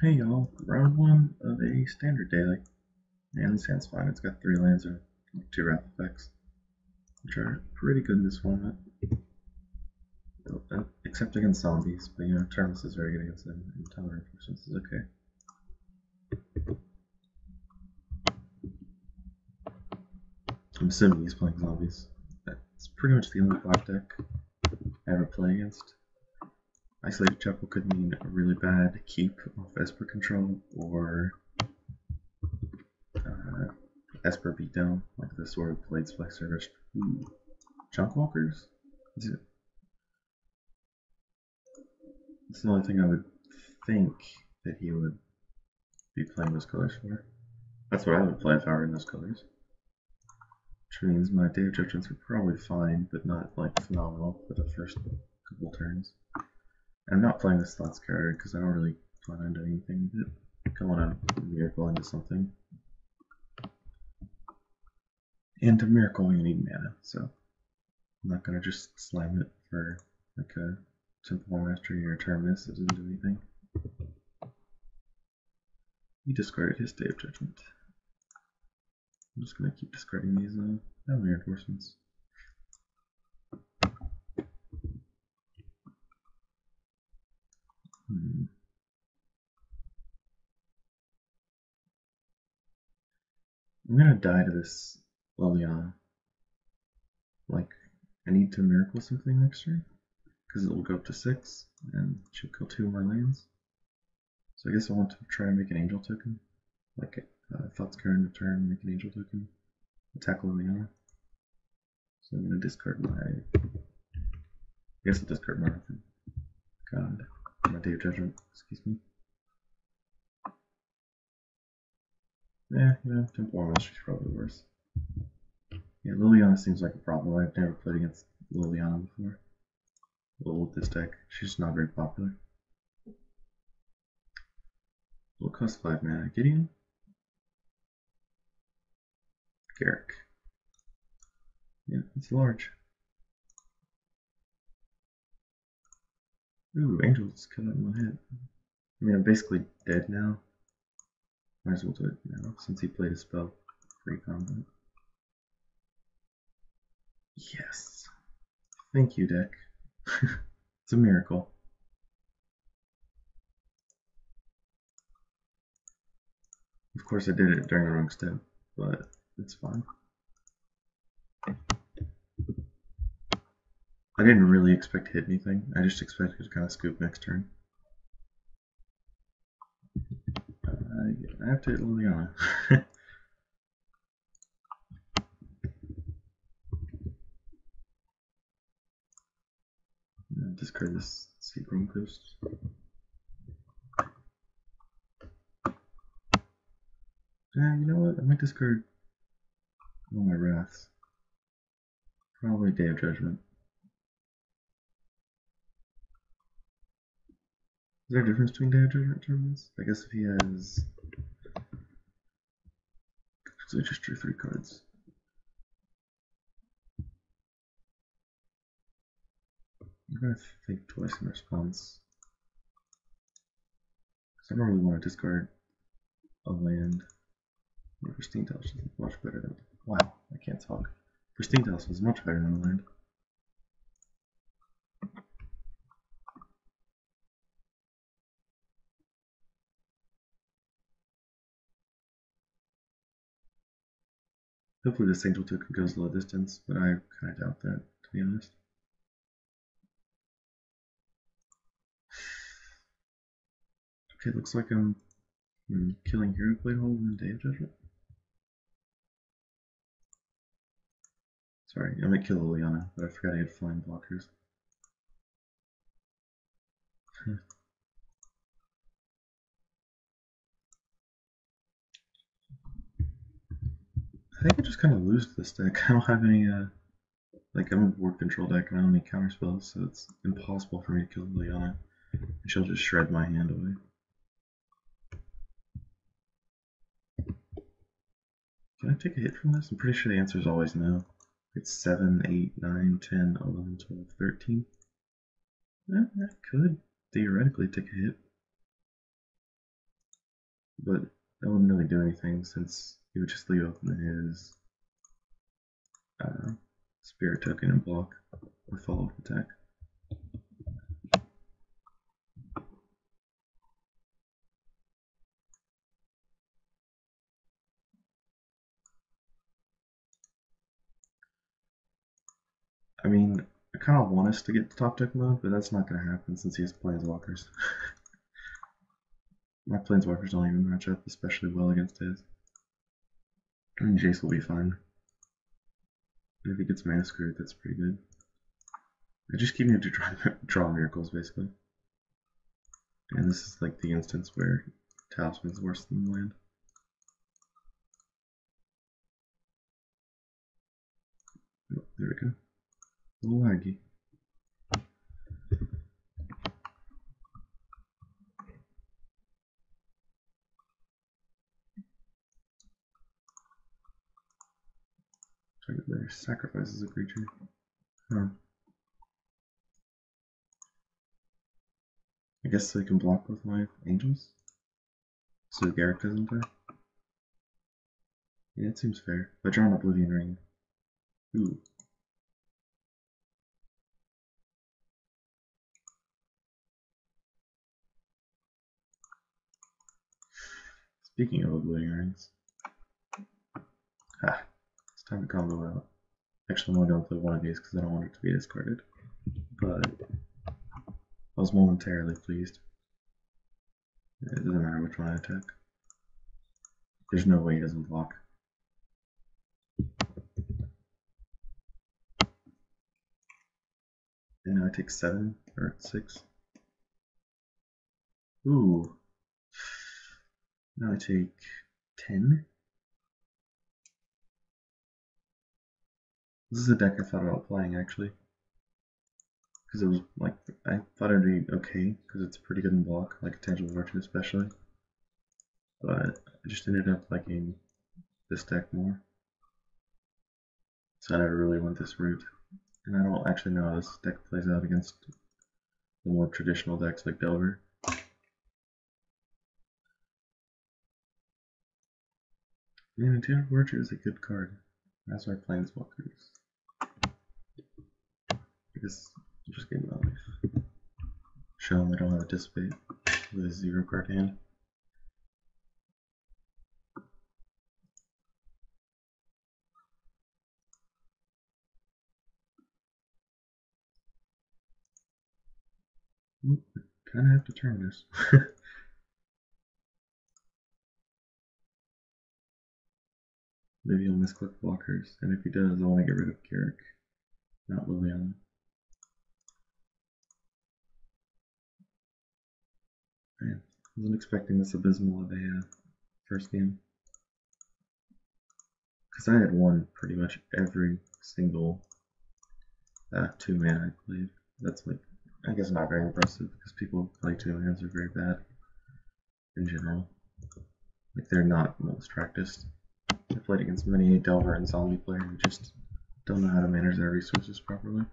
Hey y'all, round one of a standard daily. And this hand's fine, it's got 3 lands and 2 wrath effects, which are pretty good in this format. Except against zombies, but you know, Terminus is very good against them, and Tower Reinforcements is okay. I'm assuming he's playing zombies. That's pretty much the only black deck I ever play against. Isolated Chapel could mean a really bad keep off Esper control, or Esper beatdown, like the Sword of Blade Splicer. Ooh. Chunk Walkers? Is it? That's the only thing I would think that he would be playing those colors for. That's what I would play if I were in those colors. Which means my Day of Judgments are probably fine, but not like phenomenal for the first couple turns. I'm not playing this Thoughts card because I don't really plan on doing anything with it. I want to miracle into something. And to miracle you need mana, so I'm not gonna just slam it for like a Temple Mastery or Terminus that doesn't do anything. He discarded his Day of Judgment. I'm just gonna keep discarding these reinforcements. I'm gonna die to this Liliana. Like, I need to miracle something next turn, because it will go up to 6, and she'll kill 2 of my lands. So I guess I want to try to make an angel token. Like, Thoughts card in turn, make an angel token. Attack Liliana. So I'm gonna discard my... I guess I'll discard my God. My Day of Judgment, excuse me. Yeah, Temple Mastery is probably worse. Yeah, Liliana seems like a problem. I've never played against Liliana before. Well, with this deck, she's not very popular. Will cost 5 mana. Gideon? Garrick. Yeah, it's large. Ooh, Angel's kill it in 1 hit. I mean, I'm basically dead now. Might as well do it now, since he played a spell. Free combat. Yes! Thank you, deck. It's a miracle. Of course, I did it during the wrong step, but it's fine. I didn't really expect to hit anything. I just expected to kind of scoop next turn. I have to hit Liliana. Discard this Seagroom Coast. You know what? I might discard all my Wraths. Probably Day of Judgment. Is there a difference between Day of Judgment and Terminus? I guess if he has... So I just drew 3 cards. I'm gonna think twice in response. Because I don't really want to discard a land. Pristine Tales is much better than... Wow, I can't talk. Pristine Tales is much better than a land. Hopefully this Angel token goes low distance, but I kind of doubt that, to be honest. Okay, looks like I'm killing Hero Blade Hole in Day of Judgment. Sorry, I might kill Liliana, but I forgot I had flying blockers. I think I just kind of lose this deck. I don't have any, like, I'm a board control deck and I don't have any counter spells, so it's impossible for me to kill Liliana. And she'll just shred my hand away. Can I take a hit from this? I'm pretty sure the answer is always no. It's 7, 8, 9, 10, 11, 12, 13. I could theoretically take a hit. but that wouldn't really do anything since he would just leave open his spirit token and block or follow up attack. I mean, I kind of want us to get to top deck mode, but that's not going to happen since he has planeswalkers. My planeswalkers don't even match up especially well against his. I mean, Jace will be fine. If he gets mana screwed, that's pretty good. I just keep needing to draw miracles, basically. And this is like the instance where Talisman's worse than the land. Oh, there we go. A little laggy. Target there sacrifices a creature. Huh. I guess I can block with my angels? So Garrick doesn't die? Yeah, it seems fair. If I draw an Oblivion Ring. Ooh. Speaking of Oblivion Rings. Ha. It's time to combo out. Actually, I'm only going to play one of these because I don't want it to be discarded. But I was momentarily pleased. It doesn't matter which one I attack. There's no way he doesn't block. And now I take 7 or 6. Ooh. Now I take 10. This is a deck I thought about playing actually. Because it was like, I thought it'd be okay, because it's pretty good in block, like Tangible Virtue especially. But I just ended up liking this deck more. So I never really went this route. And I don't actually know how this deck plays out against the more traditional decks like Delver. Man, Tangible Virtue is a good card. That's our Planeswalkers. I guess I'll just get my life. Show him I don't have a Dissipate with a 0 card hand. Kind of have to turn this. Maybe he'll misclick blockers, and if he does, I want to get rid of Garrick, not Liliana. Man, I wasn't expecting this abysmal of a first game. Because I had won pretty much every single 2 mana I played. That's like, I guess not very impressive, because people who play 2 mans are very bad in general. Like, they're not most practiced. I played against many Delver and Zombie players who just don't know how to manage their resources properly.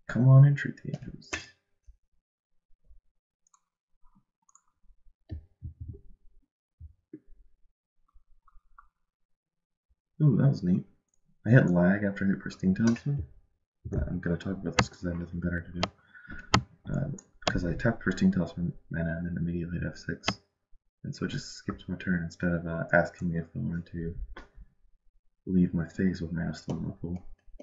Come on and treat the angels. Ooh, that was neat. I hit lag after I hit Pristine Talisman. I'm going to talk about this because I have nothing better to do. Because I tapped Pristine Talisman mana and then immediately hit F6. And so it just skipped my turn instead of asking me if I wanted to leave my phase with mana still in my pool.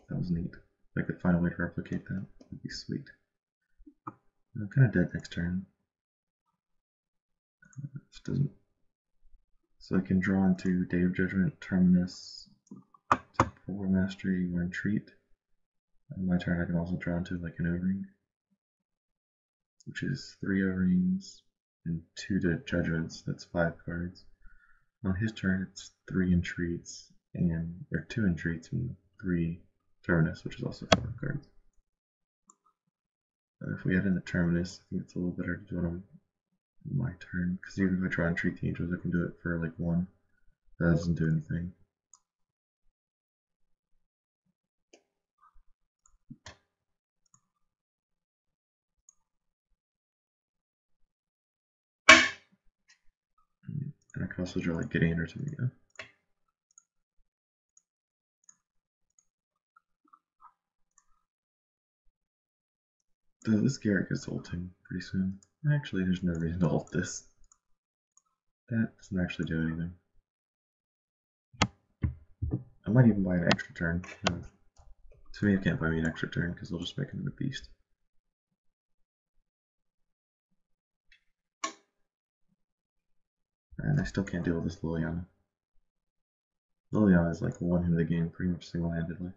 That was neat. If I could find a way to replicate that, that'd be sweet. I'm kind of dead next turn. This doesn't. So I can draw into Day of Judgment, Terminus, take 4 Mastery, or Entreat. On my turn I can also draw into like an O-Ring, which is 3 O-Rings and 2 Judgments, that's 5 cards. On his turn it's 3 Entreats, or 2 Entreats and 3 Terminus, which is also 5 cards. If we add in the Terminus, I think it's a little better to do it on my turn, because even if I try and treat the angels, I can do it for like 1. That doesn't do anything. And I can also draw like Gideon or Tamio. This Garrett gets ulting pretty soon. Actually, there's no reason to ult this. That doesn't actually do anything. I might even buy an extra turn. No. Tamio can't buy me an extra turn because they'll just make him a beast. And I still can't deal with this Liliana. Liliana is like one hit of the game pretty much single-handedly.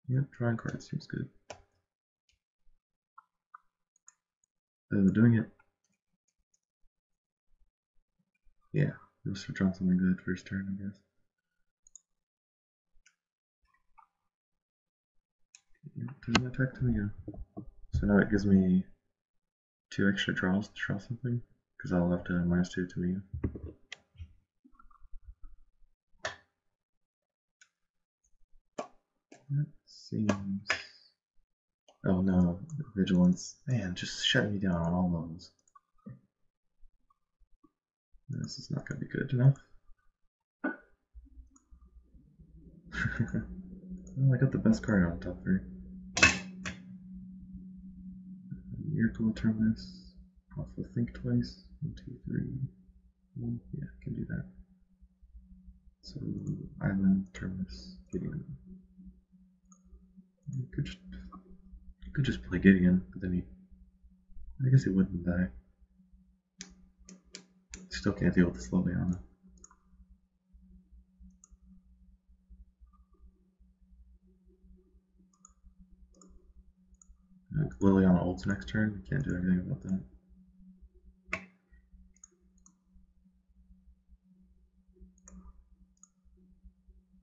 Yep, drawing cards seems good. Doing it. Yeah, we must have drawn something good first turn, I guess. Yep, doesn't attack Tamio. So now it gives me 2 extra draws to draw something, because I'll have to -2 Tamio. That seems... Oh no, Vigilance. Man, just shutting me down on all levels. This is not going to be good enough. Well, I got the best card on top 3. Miracle Terminus. Also think twice. 1, 2, 3. Yeah, I can do that. So, Island, Terminus, Gideon. You could just play Gideon, but then I guess he wouldn't die. Still can't deal with this Liliana. Liliana ults next turn, can't do anything about that.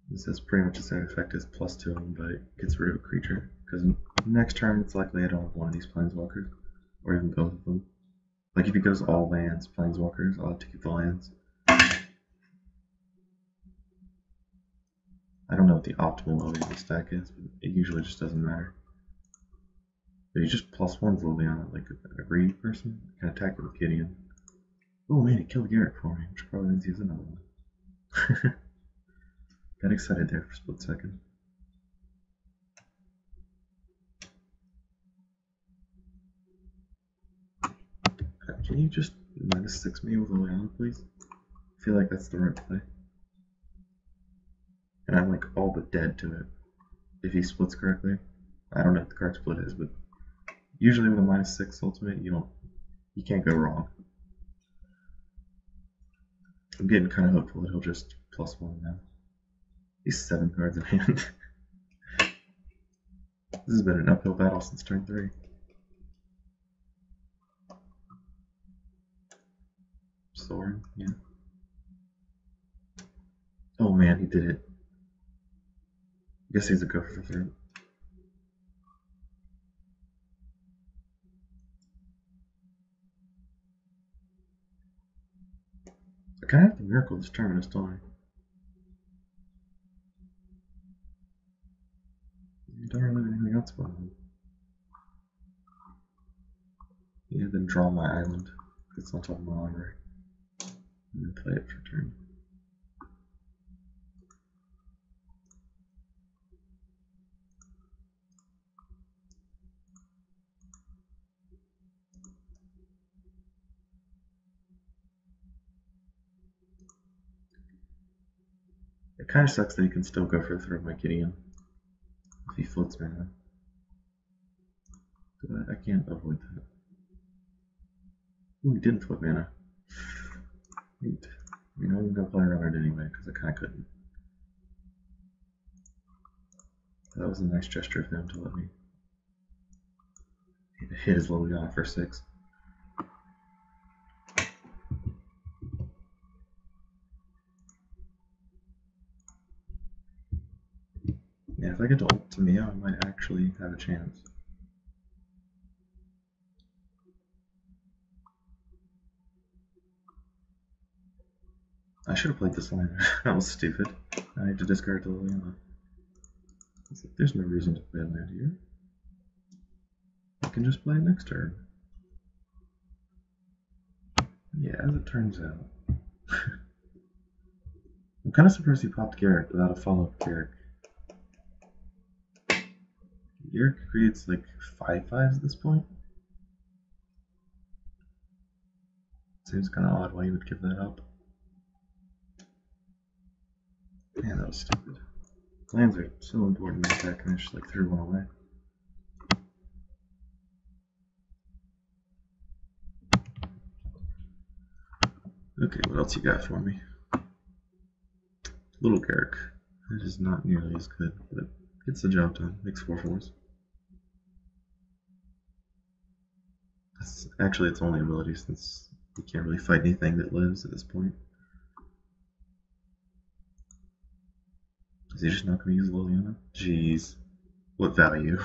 This has pretty much the same effect as +2, but it gets rid of a creature. Because next turn it's likely I don't have one of these planeswalkers, or even both of them. Like if he goes all lands, planeswalkers, I'll have to keep the lands. I don't know what the optimal Liliana stack is, but it usually just doesn't matter. But you just +1 Liliana, like a greedy person, can attack with Gideon. Oh man, he killed Garrett for me, which probably means he's another one. Got excited there for a split second. Can you just -6 me with Liliana, please? I feel like that's the right play. And I'm like all but dead to it. If he splits correctly. I don't know what the card split is, but usually with a -6 ultimate, you can't go wrong. I'm getting kind of hopeful that he'll just +1 now. He's 7 cards in hand. This has been an uphill battle since turn 3. Soren, yeah. Oh man, he did it. I guess he's a go for the third. I kind of have the Miracle this Terminus, don't I? You don't really have anything else going on. Yeah, then draw my island. It's on top of my library. And then play it for turn. It kind of sucks that he can still go for the third my Gideon if he floats mana. But I can't avoid that. Ooh, he didn't flip mana. Neat. You know, I'm gonna play around it anyway because I kind of couldn't. That was a nice gesture of him to let me hit his Liliana for 6. Yeah, if I get to ult Tamio, I might actually have a chance. I should have played this line. That was stupid. I need to discard the Liliana. There's no reason to play a land here. I can just play it next turn. Yeah, as it turns out. I'm kind of surprised he popped Garrick without a follow-up Garrick. Garrick creates like 5/5s at this point. Seems kind of odd why you would give that up. Man, that was stupid. Lands are so important in this deck, and I just like threw one away. Okay, what else you got for me? Little Garrick. That is not nearly as good, but gets the job done. Makes 4/4s. Actually its only ability since you can't really fight anything that lives at this point. Is he just not going to use Liliana? Jeez. What value?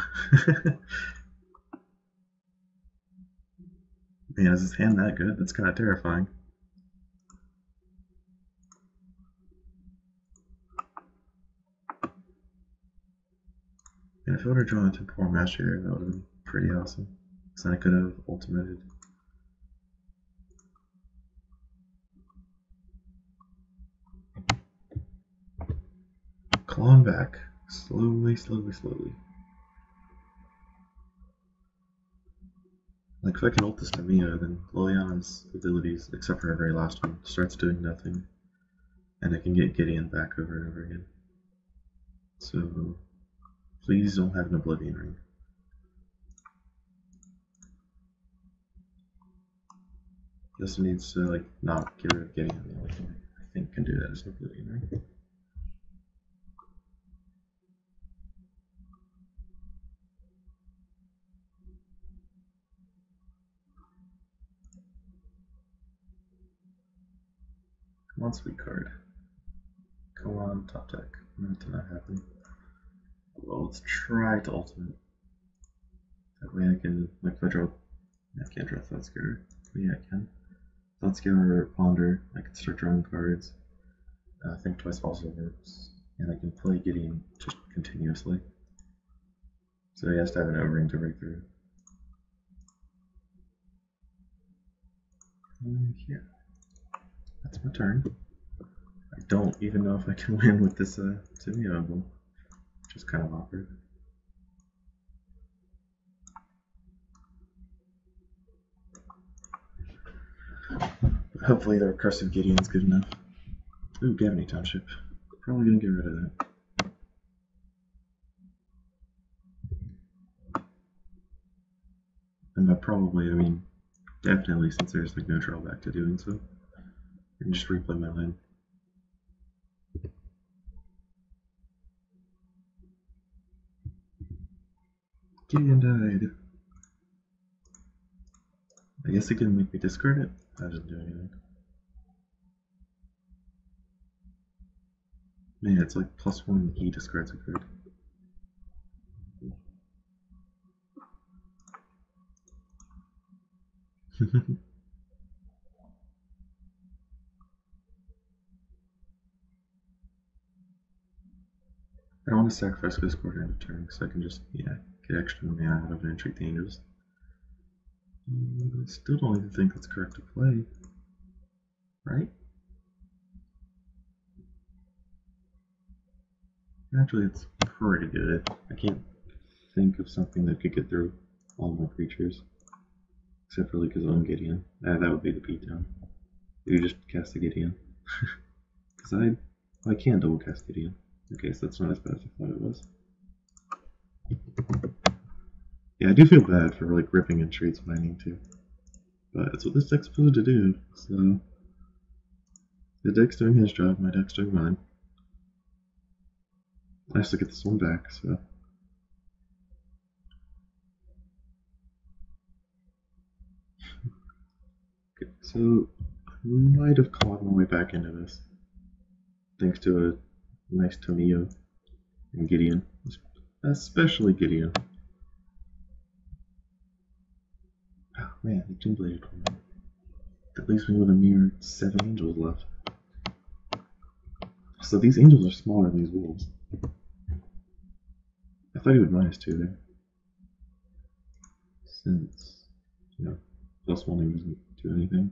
Man, is his hand that good? That's kind of terrifying. And if I would have drawn a Temporal Master, that would have been pretty awesome. So then I could have ultimated. Clawing back. Slowly, slowly, slowly. Like, if I can ult this to Mia, then Liliana's abilities, except for her very last one, starts doing nothing. And I can get Gideon back over and over again. So, please don't have an Oblivion Ring. This needs to, like, not get rid of Gideon. The only thing I think can do that is an Oblivion Ring. Come on, sweet card. Come on, top deck. Not to not happen. Well, let's try to ultimate. That way I can, like, if I draw. I can't draw Thoughtscarer. Yeah, I can. Thoughtscarer or Ponder. I can start drawing cards. Think Twice also works. And I can play Gideon just continuously. So he has to have an O-ring to break through. Yeah. That's my turn. I don't even know if I can win with this Timmy Oval. Which is kind of awkward. But hopefully the Recursive Gideon's good enough. Ooh, Gavany Township. Probably gonna get rid of that. And by probably, I mean definitely, since there's like no drawback to doing so. I can just replay my land. Gideon died. I guess it can make me discard it. That doesn't do anything. Man, it's like +1 he discards a card. I don't want to sacrifice Discord end of turn because I can just, yeah, get extra mana out of it and treat the angels. I still don't even think that's correct to play. Right? Actually, it's pretty good. I can't think of something that could get through all my creatures. Except for like his own Gideon. That would be the beatdown. You just cast the Gideon. Because I can double cast Gideon. Okay, so that's not as bad as I thought it was. Yeah, I do feel bad for like ripping in trades when I need to. But that's what this deck's supposed to do, so the deck's doing his job, my deck's doing mine. Nice to get this one back, so. Okay, so I might have clawed my way back into this. Thanks to a nice Tomio and Gideon. Especially Gideon. Oh man, he Doom Bladed one. That leaves me with a mere 7 angels left. So these angels are smaller than these wolves. I thought he would -2 there. Since, you know, +1 he doesn't do anything.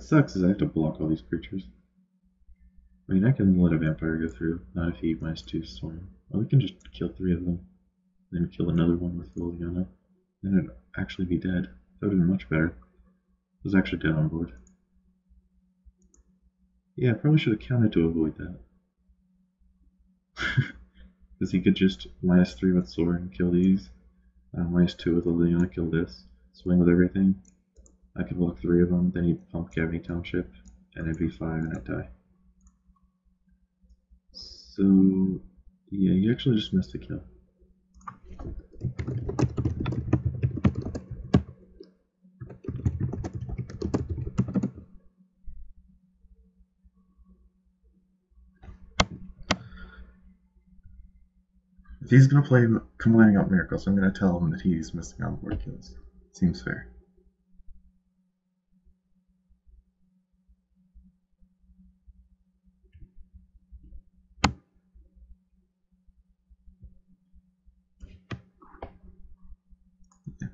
What sucks is I have to block all these creatures. I mean, I can let a vampire go through, not if he -2 storm. Or we can just kill 3 of them, then kill another one with Liliana. Then it'd actually be dead. That would have been much better. It was actually dead on board. Yeah, I probably should have counted to avoid that. Because he could just -3 with sword and kill these. -2 with Liliana, kill this. Swing with everything. I could block 3 of them, then he'd pump Cavity Township, and it'd be 5 and I'd die. So, yeah, you actually just missed a kill. If he's going to play Complaining About Miracles, I'm going to tell him that he's missing on board kills. Seems fair. Yeah.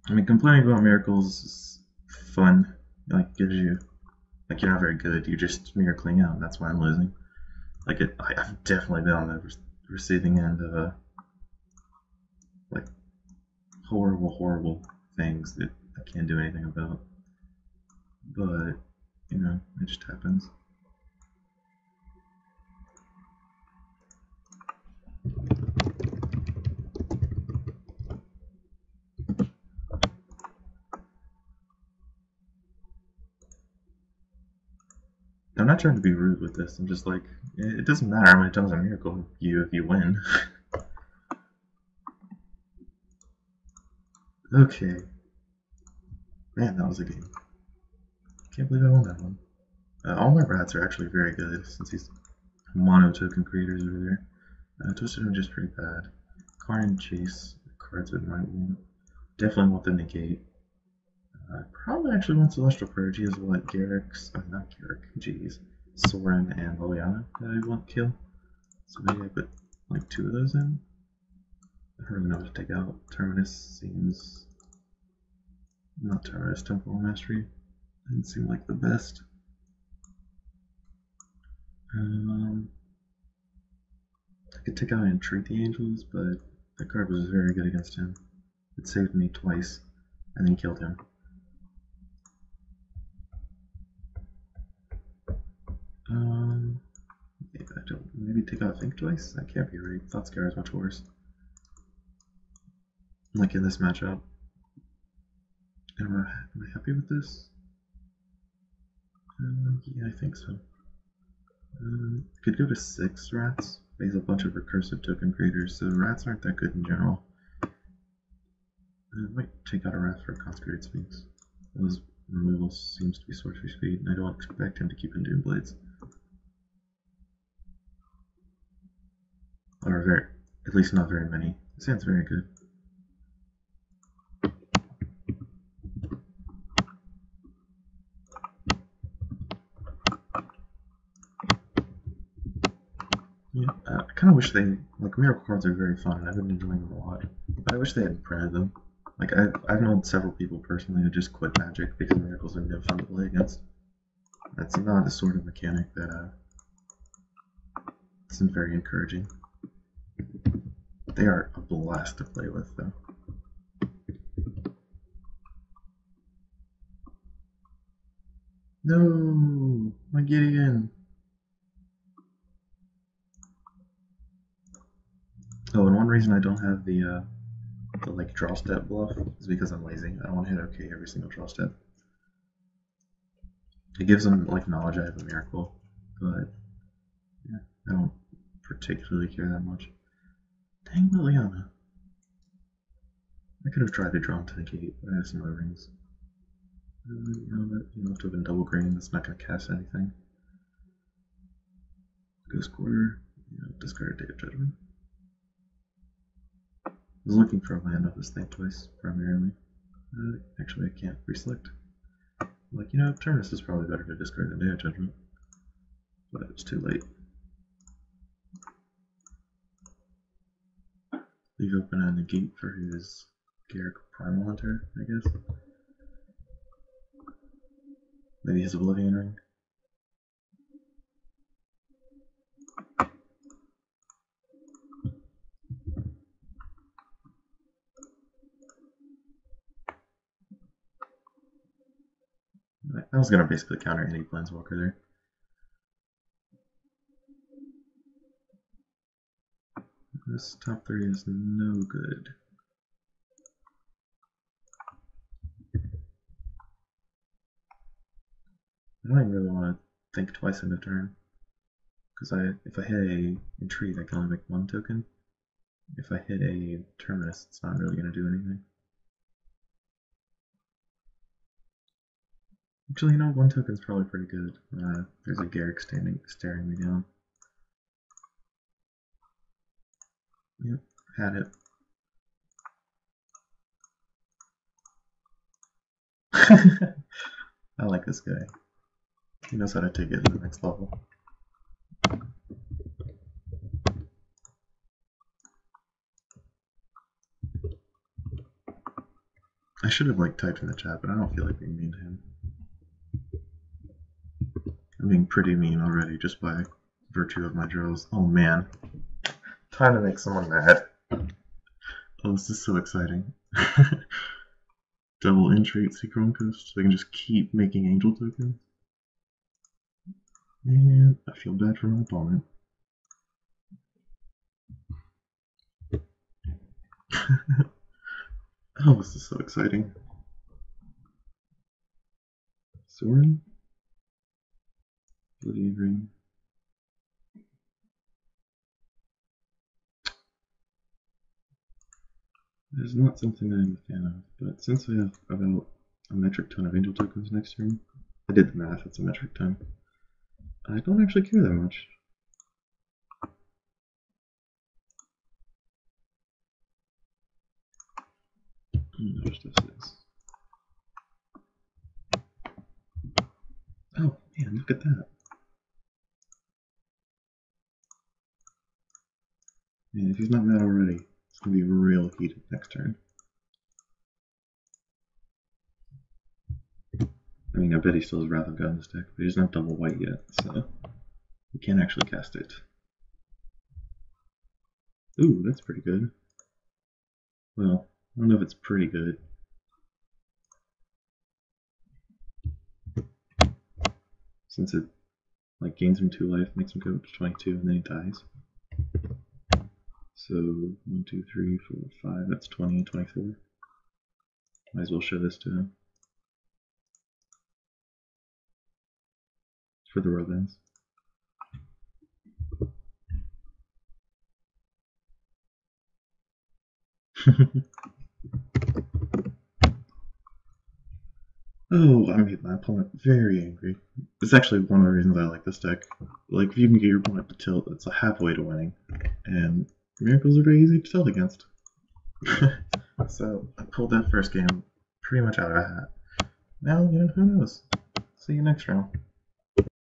I mean, Complaining About Miracles is fun. Like, gives you... Like, you're not very good, you're just miracling out, and that's why I'm losing. Like, I've definitely been on the receiving end of, like, horrible things that I can't do anything about. But, you know, it just happens. I'm not trying to be rude with this, I'm just like, it doesn't matter how many times I miracle you if you win. Okay. Man, that was a game. Can't believe I won that one. All my rats are actually very good, since these mono token creators over there. Twisted Image is pretty bad. Carn Chase, cards that might want. Definitely want the negate. Probably actually want Celestial Purge. He has what? Garrick's. Not Garrick, jeez. Soren and Liliana that I want to kill. So maybe I put like 2 of those in. I don't really know what to take out. Terminus seems. Not Terminus, Temporal Mastery. Doesn't seem like the best. I could take out and Entreat the Angels, but that card was very good against him. It saved me twice, and then killed him. Yeah, I don't. Maybe take out Think twice? That can't be right. Thought Scar is much worse. Like in this matchup. Am I happy with this? Yeah, I think so. Could go to 6 rats. There's a bunch of recursive token creators, so rats aren't that good in general. I might take out a rat for a Consecrated Sphinx. Those removals seems to be sorcery speed, and I don't expect him to keep in Doom Blades. Or very, at least not very many. It sounds very good. Yeah, I kind of wish they, like, miracle cards are very fun, and I've been enjoying them a lot. But I wish they hadn't printed them. Like, I've known several people personally who just quit Magic because miracles are no fun to play against. That's not a sort of mechanic that isn't very encouraging. They are a blast to play with, though. No, my Gideon. Oh, and one reason I don't have the like draw step bluff is because I'm lazy. I don't want to hit OK every single draw step. It gives them like knowledge I have a miracle, but yeah, I don't particularly care that much. Dang Liliana. I could have tried to draw into the gate, but I have some other rings. You know, to have been double green, that's not going to cast anything. Ghost Quarter, discard Day of Judgment. I was looking for a land off this thing twice, primarily. Actually, I can't reselect. Like, Turnus is probably better to discard than Day of Judgment. But it's too late. Leave open a negate for his Garrick Primal Hunter, I guess. Maybe his Oblivion Ring. I was gonna basically counter any Planeswalker there. This top 3 is no good. I don't even really want to think twice in a turn. Because if I hit a Entreat, I can only make 1 token. If I hit a Terminus, it's not really going to do anything. Actually, you know, 1 token's probably pretty good. There's a Garrick staring me down. Yep, had it. I like this guy. He knows how to take it to the next level. I should have typed in the chat, but I don't feel like being mean to him. I'm being pretty mean already just by virtue of my draws. Oh man. Time to make someone mad. Oh, this is so exciting. Double Entreat Secret Coast, so I can just keep making angel tokens. And I feel bad for my opponent. Oh, this is so exciting. Soren? Bloody Ring. It is not something I'm a fan of, but since I have about a metric ton of angel tokens next turn, I did the math, it's a metric ton, I don't actually care that much. There's this. Oh man, look at that. Man, if he's not mad already, it's gonna be real heated next turn. I mean, I bet he still has Wrath of God in his deck, but he doesn't have double white yet, so he can't actually cast it. Ooh, that's pretty good. Well, I don't know if it's pretty good. Since it gains him 2 life, makes him go up to 22, and then he dies. So 1, 2, 3, 4, 5, that's 20 and 24. Might as well show this to him. For the world ends. Oh, I made my opponent very angry. It's actually one of the reasons I like this deck. If you can get your opponent to tilt, it's a halfway to winning. And miracles are very easy to tilt against. So I pulled that first game pretty much out of a hat. Now, who knows? See you next round.